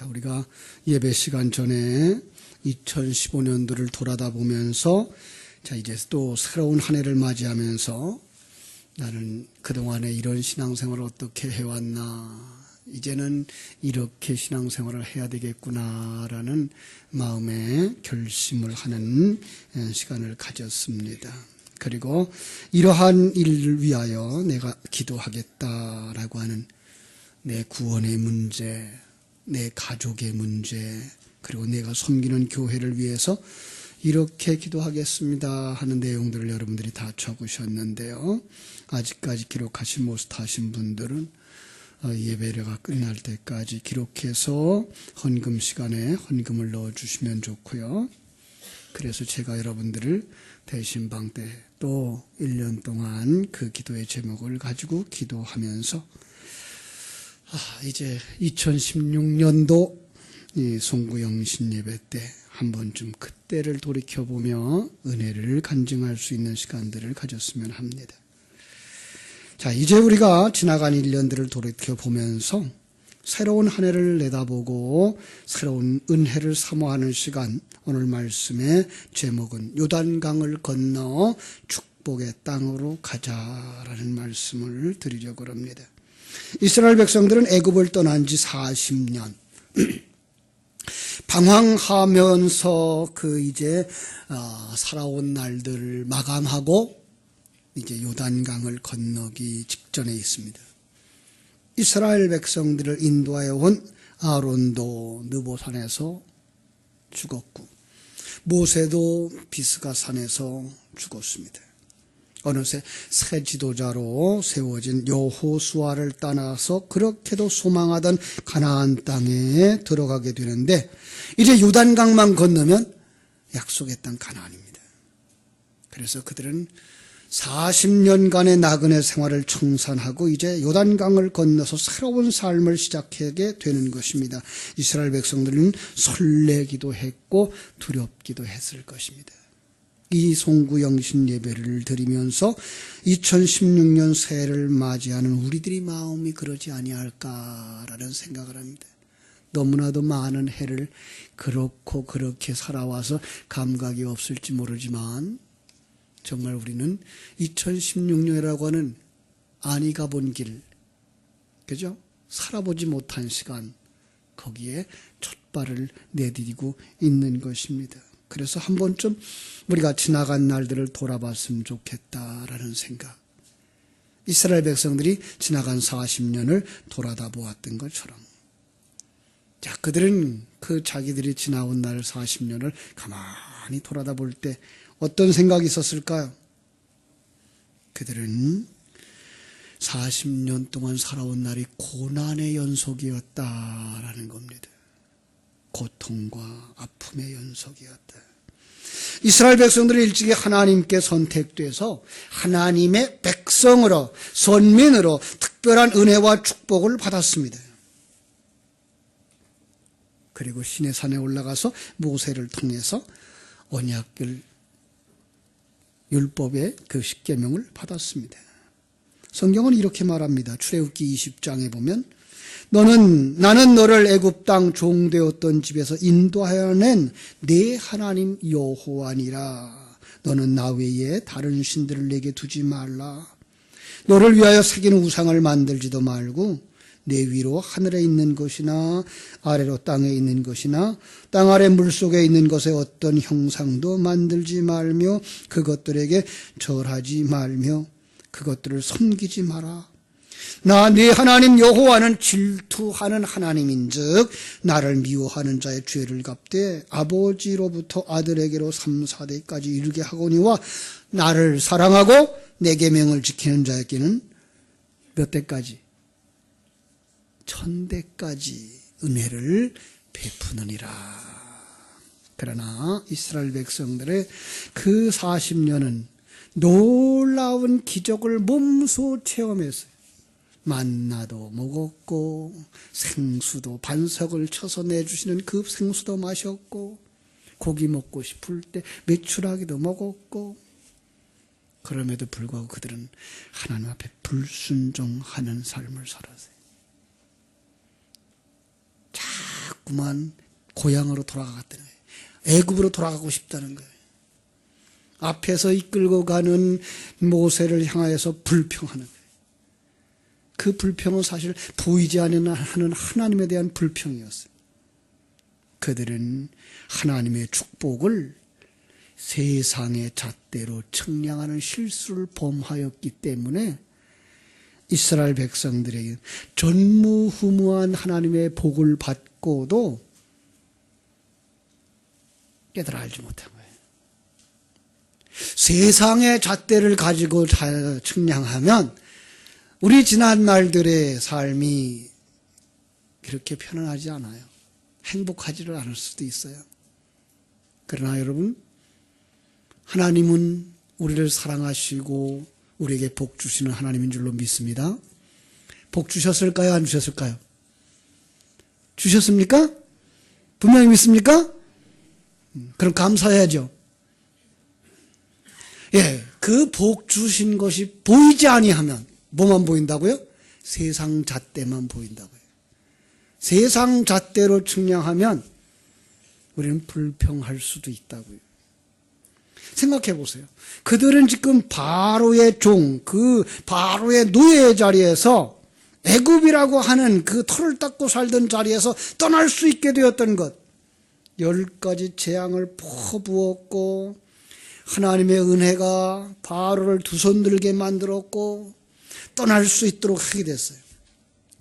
자, 우리가 예배 시간 전에 2015년도를 돌아다 보면서 자, 이제 또 새로운 한 해를 맞이하면서 나는 그동안에 이런 신앙생활을 어떻게 해왔나, 이제는 이렇게 신앙생활을 해야 되겠구나라는 마음의 결심을 하는 시간을 가졌습니다. 그리고 이러한 일을 위하여 내가 기도하겠다라고 하는 내 구원의 문제, 내 가족의 문제, 그리고 내가 섬기는 교회를 위해서 이렇게 기도하겠습니다 하는 내용들을 여러분들이 다 적으셨는데요. 아직까지 기록하지 못하신 분들은 예배가 끝날 때까지 기록해서 헌금 시간에 헌금을 넣어주시면 좋고요. 그래서 제가 여러분들을 대신 방때 또 1년 동안 그 기도의 제목을 가지고 기도하면서 이제 2016년도 이 송구영신 예배 때 한 번쯤 그때를 돌이켜보며 은혜를 간증할 수 있는 시간들을 가졌으면 합니다. 자, 이제 우리가 지나간 1년들을 돌이켜보면서 새로운 한 해를 내다보고 새로운 은혜를 사모하는 시간, 오늘 말씀의 제목은 요단강을 건너 축복의 땅으로 가자라는 말씀을 드리려고 합니다. 이스라엘 백성들은 애굽을 떠난 지 40년 방황하면서 이제 살아온 날들을 마감하고 이제 요단강을 건너기 직전에 있습니다. 이스라엘 백성들을 인도하여 온 아론도 느보산에서 죽었고 모세도 비스가산에서 죽었습니다. 어느새 새 지도자로 세워진 여호수아를 따라서 그렇게도 소망하던 가나안 땅에 들어가게 되는데 이제 요단강만 건너면 약속의 땅 가나안입니다. 그래서 그들은 40년간의 나그네 생활을 청산하고 이제 요단강을 건너서 새로운 삶을 시작하게 되는 것입니다. 이스라엘 백성들은 설레기도 했고 두렵기도 했을 것입니다. 이 송구영신 예배를 드리면서 2016년 새해를 맞이하는 우리들이 마음이 그러지 아니할까라는 생각을 합니다. 너무나도 많은 해를 그렇고 그렇게 살아와서 감각이 없을지 모르지만 정말 우리는 2016년이라고 하는 아니 가본 길, 그죠? 살아보지 못한 시간, 거기에 첫발을 내디디고 있는 것입니다. 그래서 한 번쯤 우리가 지나간 날들을 돌아봤으면 좋겠다라는 생각. 이스라엘 백성들이 지나간 40년을 돌아다 보았던 것처럼. 자, 그들은 자기들이 지나온 날 40년을 가만히 돌아다 볼 때 어떤 생각이 있었을까요? 그들은 40년 동안 살아온 날이 고난의 연속이었다라는 겁니다. 고통과 아픔의 연속이었다. 이스라엘 백성들이 일찍이 하나님께 선택돼서 하나님의 백성으로, 선민으로 특별한 은혜와 축복을 받았습니다. 그리고 시내산에 올라가서 모세를 통해서 언약을, 율법의 그 십계명을 받았습니다. 성경은 이렇게 말합니다. 출애굽기 20장에 보면 나는 너를 애굽 땅 종되었던 집에서 인도하여 낸 네 하나님 여호와니라. 너는 나 외에 다른 신들을 내게 두지 말라. 너를 위하여 새긴 우상을 만들지도 말고 내 위로 하늘에 있는 것이나 아래로 땅에 있는 것이나 땅 아래 물속에 있는 것의 어떤 형상도 만들지 말며 그것들에게 절하지 말며 그것들을 섬기지 마라. 나 네 하나님 여호와는 질투하는 하나님인즉 나를 미워하는 자의 죄를 갚되 아버지로부터 아들에게로 3, 4대까지 이르게 하거니와 나를 사랑하고 내 계명을 지키는 자에게는 몇 대까지? 1000대까지 은혜를 베푸느니라. 그러나 이스라엘 백성들의 그 40년은 놀라운 기적을 몸소 체험했어요. 만나도 먹었고 생수도 반석을 쳐서 내주시는 그 생수도 마셨고 고기 먹고 싶을 때 메추라기도 먹었고 그럼에도 불구하고 그들은 하나님 앞에 불순종하는 삶을 살았어요. 자꾸 자꾸만 고향으로 돌아가겠다는 거예요. 애굽으로 돌아가고 싶다는 거예요. 앞에서 이끌고 가는 모세를 향하여서 불평하는 거예요. 그 불평은 사실 보이지 않는 하나님에 대한 불평이었어요. 그들은 하나님의 축복을 세상의 잣대로 측량하는 실수를 범하였기 때문에 이스라엘 백성들에게 전무후무한 하나님의 복을 받고도 깨달아 알지 못한 거예요. 세상의 잣대를 가지고 측량하면 우리 지난 날들의 삶이 그렇게 편안하지 않아요. 행복하지를 않을 수도 있어요. 그러나 여러분, 하나님은 우리를 사랑하시고 우리에게 복 주시는 하나님인 줄로 믿습니다. 복 주셨을까요? 안 주셨을까요? 주셨습니까? 분명히 믿습니까? 그럼 감사해야죠. 예, 그 복 주신 것이 보이지 아니하면 뭐만 보인다고요? 세상 잣대만 보인다고요. 세상 잣대로 측량하면 우리는 불평할 수도 있다고요. 생각해 보세요. 그들은 지금 바로의 종, 그 바로의 노예의 자리에서 애굽이라고 하는 그 털을 닦고 살던 자리에서 떠날 수 있게 되었던 것, 10가지 재앙을 퍼부었고 하나님의 은혜가 바로를 두 손 들게 만들었고 떠날 수 있도록 하게 됐어요.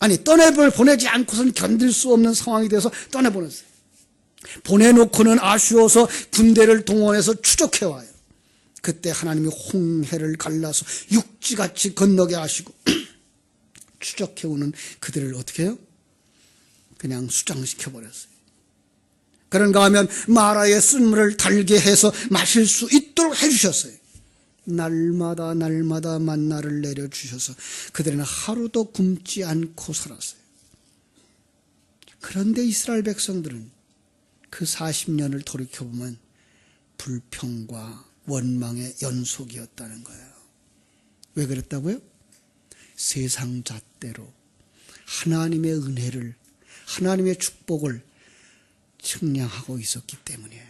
아니, 보내지 않고서는 견딜 수 없는 상황이 돼서 떠내보냈어요. 보내놓고는 아쉬워서 군대를 동원해서 추적해와요. 그때 하나님이 홍해를 갈라서 육지같이 건너게 하시고 추적해오는 그들을 어떻게 해요? 그냥 수장시켜버렸어요. 그런가 하면 마라의 쓴물을 달게 해서 마실 수 있도록 해주셨어요. 날마다 만나를 내려주셔서 그들은 하루도 굶지 않고 살았어요. 그런데 이스라엘 백성들은 그 40년을 돌이켜보면 불평과 원망의 연속이었다는 거예요. 왜 그랬다고요? 세상 잣대로 하나님의 은혜를, 하나님의 축복을 측량하고 있었기 때문이에요.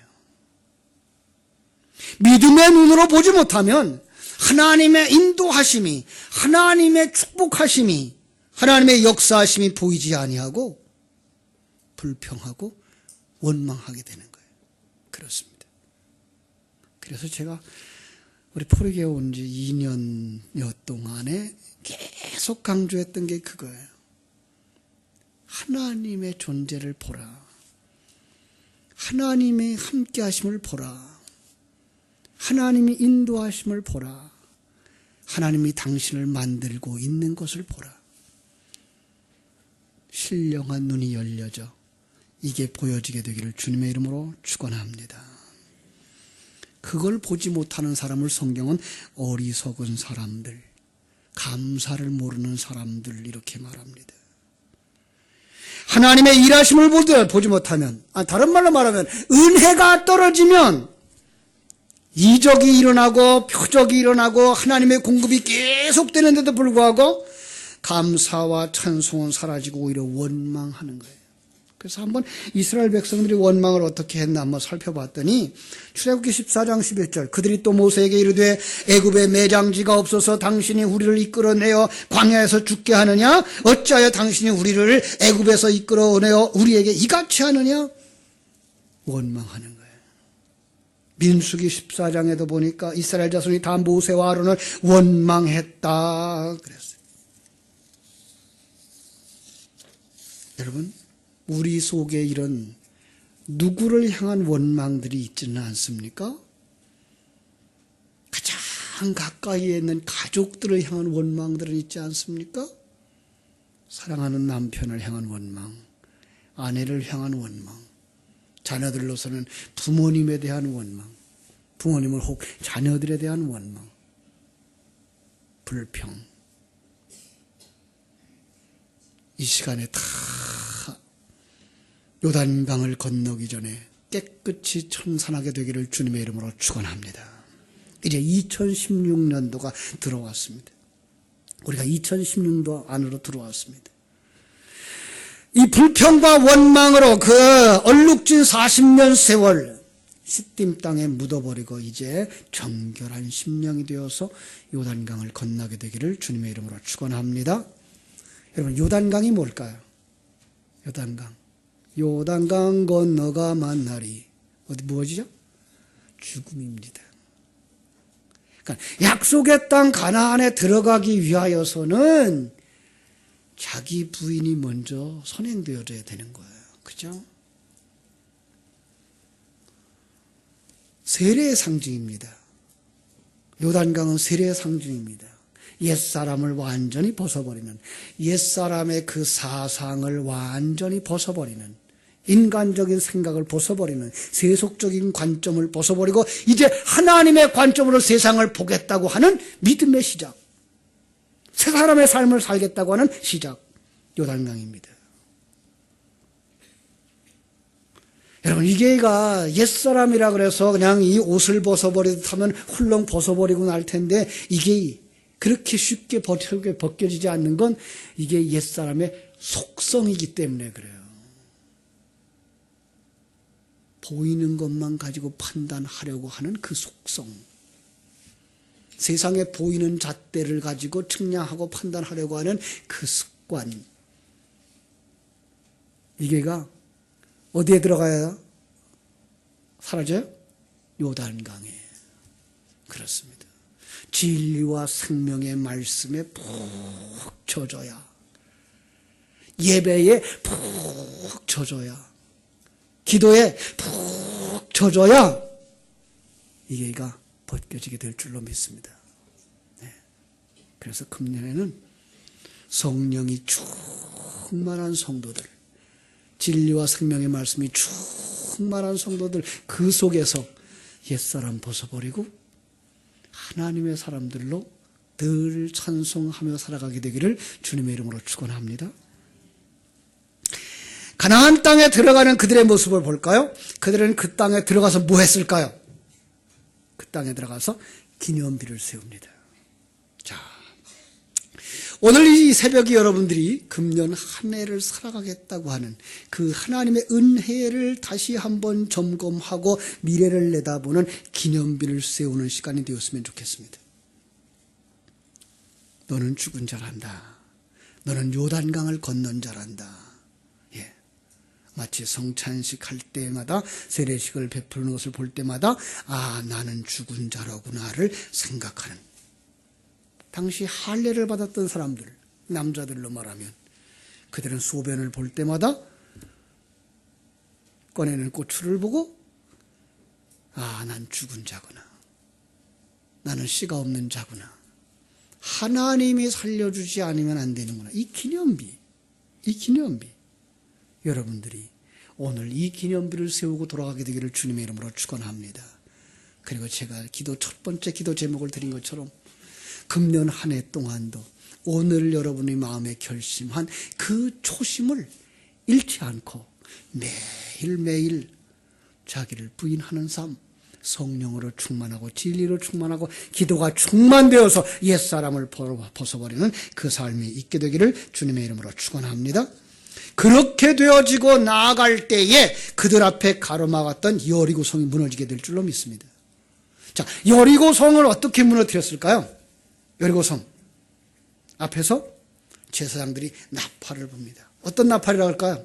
믿음의 눈으로 보지 못하면 하나님의 인도하심이, 하나님의 축복하심이, 하나님의 역사하심이 보이지 아니하고 불평하고 원망하게 되는 거예요. 그렇습니다. 그래서 제가 우리 포리교회 온 지 2년여 동안에 계속 강조했던 게 그거예요. 하나님의 존재를 보라. 하나님의 함께 하심을 보라. 하나님이 인도하심을 보라. 하나님이 당신을 만들고 있는 것을 보라. 신령한 눈이 열려져 이게 보여지게 되기를 주님의 이름으로 축원합니다. 그걸 보지 못하는 사람을 성경은 어리석은 사람들, 감사를 모르는 사람들 이렇게 말합니다. 하나님의 일하심을 보지 못하면, 다른 말로 말하면 은혜가 떨어지면 이적이 일어나고 표적이 일어나고 하나님의 공급이 계속되는데도 불구하고 감사와 찬송은 사라지고 오히려 원망하는 거예요. 그래서 한번 이스라엘 백성들이 원망을 어떻게 했나 한번 살펴봤더니 출애굽기 14장 11절 그들이 또 모세에게 이르되 애굽에 매장지가 없어서 당신이 우리를 이끌어내어 광야에서 죽게 하느냐? 어찌하여 당신이 우리를 애굽에서 이끌어내어 우리에게 이같이 하느냐? 원망하는 거예요. 민수기 14장에도 보니까 이스라엘 자손이 다 모세와 아론을 원망했다 그랬어요. 여러분, 우리 속에 이런 누구를 향한 원망들이 있지는 않습니까? 가장 가까이에 있는 가족들을 향한 원망들은 있지 않습니까? 사랑하는 남편을 향한 원망, 아내를 향한 원망, 자녀들로서는 부모님에 대한 원망, 부모님을 혹 자녀들에 대한 원망, 불평. 이 시간에 다 요단강을 건너기 전에 깨끗이 청산하게 되기를 주님의 이름으로 축원합니다. 이제 2016년도가 들어왔습니다. 우리가 2016년 안으로 들어왔습니다. 이 불평과 원망으로 그 얼룩진 40년 세월 시딤 땅에 묻어버리고 이제 정결한 심령이 되어서 요단강을 건너게 되기를 주님의 이름으로 축원합니다. 여러분, 요단강이 뭘까요? 요단강 건너가 만나리. 어디 무엇이죠? 죽음입니다. 그러니까 약속의 땅 가나안에 들어가기 위하여서는 자기 부인이 먼저 선행되어져야 되는 거예요. 그죠? 세례의 상징입니다. 요단강은 세례의 상징입니다. 옛사람을 완전히 벗어버리는, 옛사람의 그 사상을 완전히 벗어버리는, 인간적인 생각을 벗어버리는, 세속적인 관점을 벗어버리고 이제 하나님의 관점으로 세상을 보겠다고 하는 믿음의 시작, 새 사람의 삶을 살겠다고 하는 시작, 요단강입니다. 여러분, 이게가 옛사람이라 그래서 그냥 이 옷을 벗어버리듯 하면 훌렁 벗어버리고 날 텐데, 이게 그렇게 쉽게 벗겨지지 않는 건 이게 옛사람의 속성이기 때문에 그래요. 보이는 것만 가지고 판단하려고 하는 그 속성, 세상에 보이는 잣대를 가지고 측량하고 판단하려고 하는 그 습관, 이게가 어디에 들어가야 사라져요? 요단강에. 그렇습니다. 진리와 생명의 말씀에 푹 젖어야, 예배에 푹 젖어야, 기도에 푹 젖어야 이게가 벗겨지게 될 줄로 믿습니다. 네. 그래서 금년에는 성령이 충만한 성도들, 진리와 생명의 말씀이 충만한 성도들, 그 속에서 옛사람 벗어버리고 하나님의 사람들로 늘 찬송하며 살아가게 되기를 주님의 이름으로 축원합니다. 가나안 땅에 들어가는 그들의 모습을 볼까요? 그들은 그 땅에 들어가서 뭐 했을까요? 그 땅에 들어가서 기념비를 세웁니다. 자, 오늘 이 새벽에 여러분들이 금년 한 해를 살아가겠다고 하는 그 하나님의 은혜를 다시 한번 점검하고 미래를 내다보는 기념비를 세우는 시간이 되었으면 좋겠습니다. 너는 죽은 자란다. 너는 요단강을 건넌 자란다. 예. 마치 성찬식 할 때마다, 세례식을 베푸는 것을 볼 때마다, 아, 나는 죽은 자로구나를 생각하는, 당시 할례를 받았던 사람들, 남자들로 말하면 그들은 소변을 볼 때마다 꺼내는 고추를 보고, 아, 난 죽은 자구나, 나는 씨가 없는 자구나, 하나님이 살려주지 않으면 안 되는구나. 이 기념비, 여러분들이 오늘 이 기념비를 세우고 돌아가게 되기를 주님의 이름으로 축원합니다. 그리고 제가 첫 번째 기도 제목을 드린 것처럼 금년 한 해 동안도 오늘 여러분의 마음에 결심한 그 초심을 잃지 않고 매일매일 자기를 부인하는 삶, 성령으로 충만하고 진리로 충만하고 기도가 충만되어서 옛사람을 벗어버리는 그 삶이 있게 되기를 주님의 이름으로 축원합니다. 그렇게 되어지고 나아갈 때에 그들 앞에 가로막았던 여리고성이 무너지게 될 줄로 믿습니다. 자, 여리고성을 어떻게 무너뜨렸을까요? 여리고성 앞에서 제사장들이 나팔을 붑니다. 어떤 나팔이라고 할까요?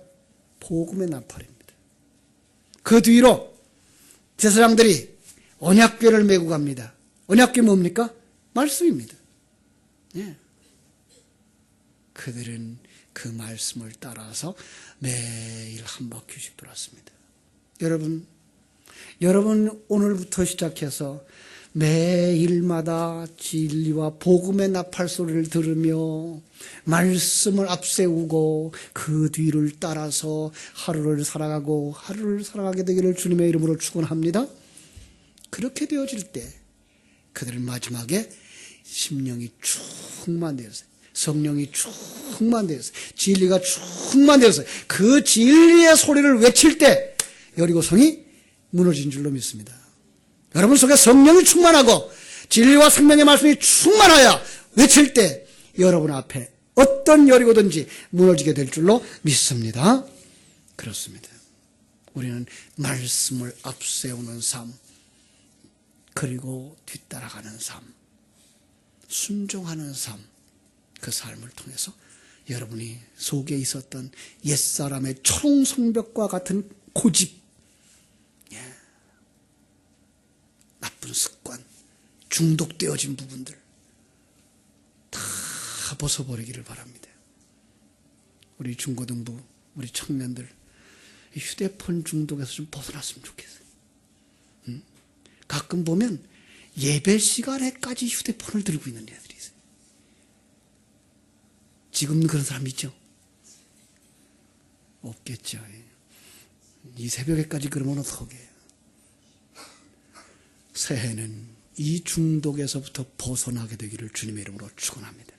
복음의 나팔입니다. 그 뒤로 제사장들이 언약궤를 메고 갑니다. 언약궤 뭡니까? 말씀입니다. 예. 그들은 그 말씀을 따라서 매일 한 바퀴씩 돌았습니다. 여러분 오늘부터 시작해서 매일마다 진리와 복음의 나팔 소리를 들으며 말씀을 앞세우고 그 뒤를 따라서 하루를 살아가게 되기를 주님의 이름으로 축원합니다. 그렇게 되어질 때 그들은 마지막에 심령이 충만되었어요. 성령이 충만되었어요. 진리가 충만되었어요. 그 진리의 소리를 외칠 때 여리고성이 무너진 줄로 믿습니다. 여러분 속에 성령이 충만하고 진리와 생명의 말씀이 충만하여 외칠 때 여러분 앞에 어떤 여리고든지 무너지게 될 줄로 믿습니다. 그렇습니다. 우리는 말씀을 앞세우는 삶, 그리고 뒤따라가는 삶, 순종하는 삶, 그 삶을 통해서 여러분이 속에 있었던 옛사람의 초롱성벽과 같은 고집, 나쁜 습관, 중독되어진 부분들 다 벗어버리기를 바랍니다. 우리 중고등부, 우리 청년들 휴대폰 중독에서 좀 벗어났으면 좋겠어요. 가끔 보면 예배 시간에까지 휴대폰을 들고 있는 애들이 있어요. 지금 그런 사람 있죠? 없겠죠. 이 새벽에까지 그러면 어떡해. 새해는 이 중독에서부터 벗어나게 되기를 주님의 이름으로 축원합니다.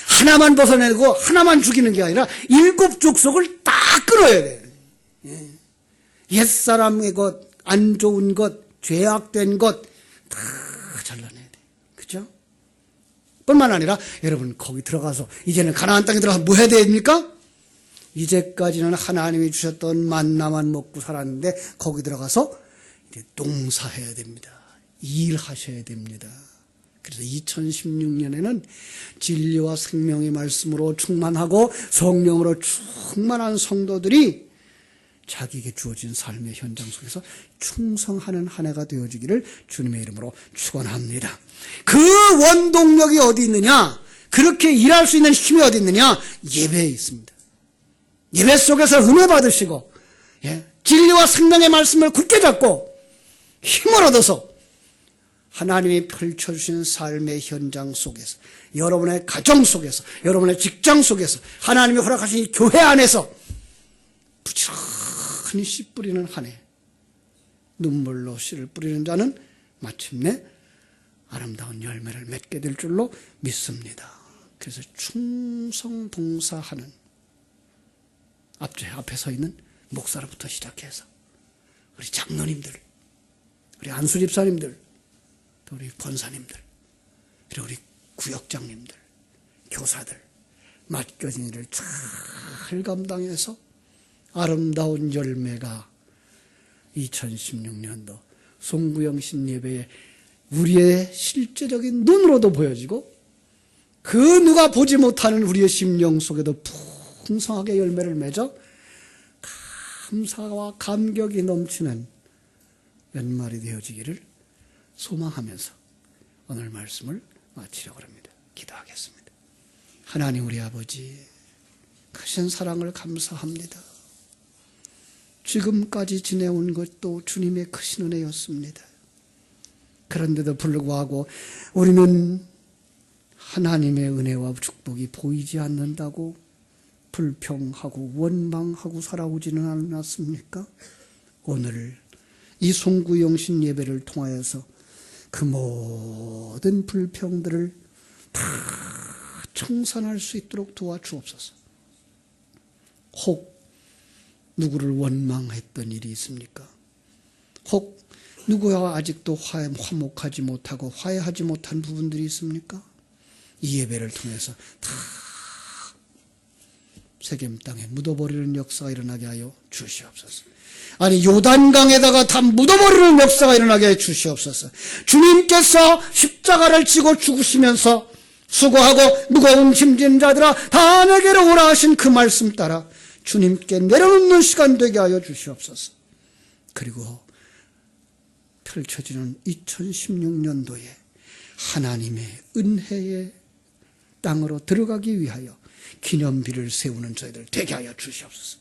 하나만 벗어내고 하나만 죽이는 게 아니라 7 족속을 다 끊어야 돼요. 옛사람의 것, 안 좋은 것, 죄악된 것 다 잘라내야 돼. 그죠? 뿐만 아니라 여러분 거기 들어가서 이제는 가나안 땅에 들어가서 뭐 해야 됩니까? 이제까지는 하나님이 주셨던 만나만 먹고 살았는데 거기 들어가서 이제 농사해야 됩니다. 일하셔야 됩니다. 그래서 2016년에는 진리와 생명의 말씀으로 충만하고 성령으로 충만한 성도들이 자기에게 주어진 삶의 현장 속에서 충성하는 한 해가 되어지기를 주님의 이름으로 축원합니다. 그 원동력이 어디 있느냐? 그렇게 일할 수 있는 힘이 어디 있느냐? 예배에 있습니다. 예배 속에서 은혜 받으시고 진리와 생명의 말씀을 굳게 잡고 힘을 얻어서 하나님이 펼쳐주신 삶의 현장 속에서, 여러분의 가정 속에서, 여러분의 직장 속에서, 하나님이 허락하신 이 교회 안에서 부지런히 씨 뿌리는 한 해, 눈물로 씨를 뿌리는 자는 마침내 아름다운 열매를 맺게 될 줄로 믿습니다. 그래서 충성봉사하는 앞에 서 있는 목사로부터 시작해서 우리 장로님들, 우리 안수 집사님들, 또 우리 권사님들, 그리고 우리 구역장님들, 교사들, 맡겨진 일을 잘 감당해서 아름다운 열매가 2016년도 송구영신 예배에 우리의 실제적인 눈으로도 보여지고 그 누가 보지 못하는 우리의 심령 속에도 풍성하게 열매를 맺어 감사와 감격이 넘치는 연말이 되어지기를 소망하면서 오늘 말씀을 마치려고 합니다. 기도하겠습니다. 하나님 우리 아버지, 크신 사랑을 감사합니다. 지금까지 지내온 것도 주님의 크신 은혜였습니다. 그런데도 불구하고 우리는 하나님의 은혜와 축복이 보이지 않는다고 불평하고 원망하고 살아오지는 않았습니까? 오늘 이 송구영신 예배를 통하여서 그 모든 불평들을 다 청산할 수 있도록 도와주옵소서. 혹 누구를 원망했던 일이 있습니까? 혹 누구와 아직도 화목하지 못하고 화해하지 못한 부분들이 있습니까? 이 예배를 통해서 다 세겜 땅에 묻어버리는 역사가 일어나게 하여 주시옵소서. 아니 요단강에다가 다 묻어버리는 역사가 일어나게 해 주시옵소서. 주님께서 십자가를 지고 죽으시면서 수고하고 무거운 짐진 자들아 다 내게로 오라 하신 그 말씀 따라 주님께 내려놓는 시간 되게 하여 주시옵소서. 그리고 펼쳐지는 2016년도에 하나님의 은혜의 땅으로 들어가기 위하여 기념비를 세우는 저희들 되게 하여 주시옵소서.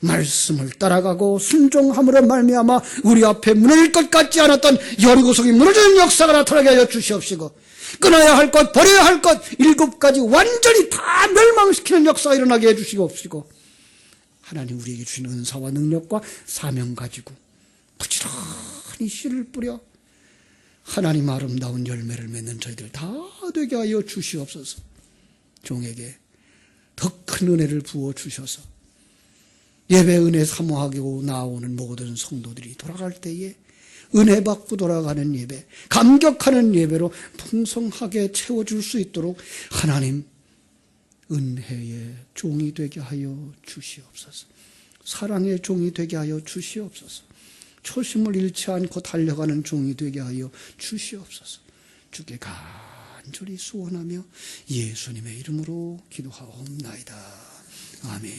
말씀을 따라가고 순종함으로 말미암아 우리 앞에 무너질 것 같지 않았던 여리고성이 무너지는 역사가 나타나게 하여 주시옵시고, 끊어야 할 것, 버려야 할 것 7가지 완전히 다 멸망시키는 역사가 일어나게 해 주시옵시고, 하나님 우리에게 주신 은사와 능력과 사명 가지고 부지런히 씨를 뿌려 하나님 아름다운 열매를 맺는 저희들 다 되게 하여 주시옵소서. 종에게 더 큰 은혜를 부어 주셔서 예배 은혜 사모하고 나오는 모든 성도들이 돌아갈 때에 은혜 받고 돌아가는 예배, 감격하는 예배로 풍성하게 채워줄 수 있도록 하나님 은혜의 종이 되게 하여 주시옵소서. 사랑의 종이 되게 하여 주시옵소서. 초심을 잃지 않고 달려가는 종이 되게 하여 주시옵소서. 주께 간절히 소원하며 예수님의 이름으로 기도하옵나이다. 아멘.